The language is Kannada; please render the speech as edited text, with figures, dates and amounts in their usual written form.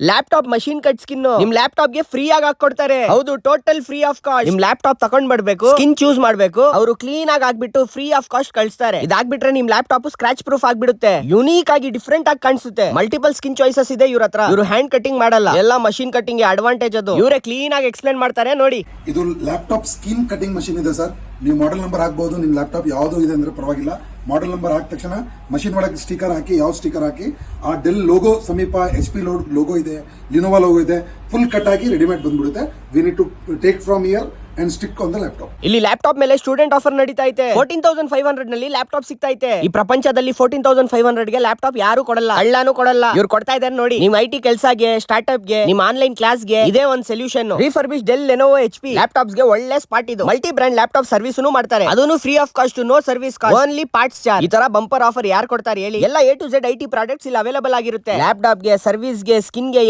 ಲ್ಯಾಪ್ಟಾಪ್ ಮಷೀನ್ ಕಟ್ ಸ್ಕಿನ್ ನಿಮ್ ಲ್ಯಾಪ್ಟಾಪ್ ಗೆ ಫ್ರೀ ಆಗಿ ಹಾಕೊಡ್ತಾರೆ. ಹೌದು, ಟೋಟಲ್ ಫ್ರೀ ಆಫ್ ಕಾಸ್ಟ್. ನಿಮ್ ಲ್ಯಾಪ್ಟಾಪ್ ತಕೊಂಡ್ ಬರ್ಬೇಕು, ಸ್ಕಿನ್ ಚೂಸ್ ಮಾಡ್ಬೇಕು, ಅವರು ಕ್ಲೀನ್ ಆಗಿ ಹಾಕ್ಬಿಟ್ಟು ಫ್ರೀ ಆಫ್ ಕಾಸ್ಟ್ ಕಳಿಸ್ತಾರೆ. ಇದಾಗ್ಬಿಟ್ರೆ ನಿಮ್ ಲ್ಯಾಪ್ಟಾಪ್ ಸ್ಕ್ರಾಚ್ ಪ್ರೂಫ್ ಆಗ್ಬಿಡುತ್ತೆ, ಯುನೀಕ್ ಆಗಿ ಡಿಫ್ರೆಂಟ್ ಆಗಿ ಕಾಣಿಸುತ್ತೆ. ಮಲ್ಟಿಪಲ್ ಸ್ಕಿನ್ ಚಾಯ್ಸಸ್ ಇದೆ ಇವ್ರ ಹತ್ರ. ಇವರು ಹ್ಯಾಂಡ್ ಕಟಿಂಗ್ ಮಾಡಲ್ಲ, ಎಲ್ಲ ಮಷೀನ್ ಕಟಿಂಗ್ ಅಡ್ವಾಂಟೇಜ್. ಅದು ಇವರೇ ಕ್ಲೀನ್ ಆಗಿ ಎಕ್ಸ್ಪ್ಲೇನ್ ಮಾಡ್ತಾರೆ ನೋಡಿ. ಇದು ಲ್ಯಾಪ್ಟಾಪ್ ಸ್ಕಿನ್ ಕಟಿಂಗ್ ಮಷೀನ್ ಇದೆ ಸರ್. ನೀವು ಮಾಡೆಲ್ ನಂಬರ್ ಹಾಕಬಹುದು. ನಿಮ್ ಲ್ಯಾಪ್ಟಾಪ್ ಯಾವ್ದು ಇದೆ ಅಂದ್ರೆ ಪರವಾಗಿಲ್ಲ, ಮಾಡೆಲ್ ನಂಬರ್ ಹಾಕಿದ ತಕ್ಷಣ ಮಷೀನ್ ಒಳಗೆ ಸ್ಟಿಕರ್ ಹಾಕಿ, ಯಾವ ಸ್ಟಿಕರ್ ಹಾಕಿ ಆ ಡೆಲ್ ಲೋಗೋ ಸಮೀಪ HP ಲೋಗೋ ಇದೆ, ಲಿನೋವಾ ಲೋಗೋ ಇದೆ, ಫುಲ್ ಕಟ್ ಆಗಿ ರೆಡಿಮೇಡ್ ಬಂದ್ಬಿಡುತ್ತೆ. We need to take from here and stick on the laptop. ಇಲ್ಲಿ ಲ್ಯಾಪ್ಟಾಪ್ ಮೇಲೆ ಸ್ಟೂಡೆಂಟ್ ಆಫರ್ ನಡೀತಾ ಇದೆ. 14,500 ನಲ್ಲಿ ಲ್ಯಾಪ್ಟಾಪ್ ಸಿಗ್ತಾ ಇದೆ. ಈ ಪ್ರಪಂಚದಲ್ಲಿ 14,500 ಗೆ ಲ್ಯಾಪ್ಟಾಪ್ ಯಾರು ಕೊಡಲ್ಲ, ಅಳ್ಳಾನು ಕೊಡಲ್ಲ. ಇವ್ರು ಕೊಡ್ತಾ ಇದ್ದಾರೆ ನೋಡಿ. ನಿಮ್ IT ಕೆಲಸಗೆ, ಸ್ಟಾರ್ಟ್ಅಪ್ ಗೆ, ನಿಮ್ ಆನ್ಲೈನ್ ಕ್ಲಾಸ್ ಗೆ ಇದೇ ಒಂದು solution. Refurbish del, Lenovo, HP laptops ಗೆ ಒಳ್ಳೆ ಸ್ಪಾಟ್ ಇದು. ಮಲ್ಟಿ ಬ್ರಾಂಡ್ ಲ್ಯಾಪ್ಟಾಪ್ ಸರ್ವಿಸ್ ಮಾಡ್ತಾರೆ, ಅದನ್ನು free of cost, no service cost, only parts charge. ಈ ತರ ಬಂಪರ್ ಆಫರ್ ಯಾರು ಕೊಡ್ತಾರೆ ಹೇಳಿ? ಎಲ್ಲ A to Z IT products ಇಲ್ಲಿ ಅವೈಲೇಬಲ್ ಆಗಿರುತ್ತೆ. ಲ್ಯಾಪ್ಟಾಪ್ ಗೆ, ಸರ್ವಿಸ್ ಗೆ, ಸ್ಕಿನ್ ಗೆ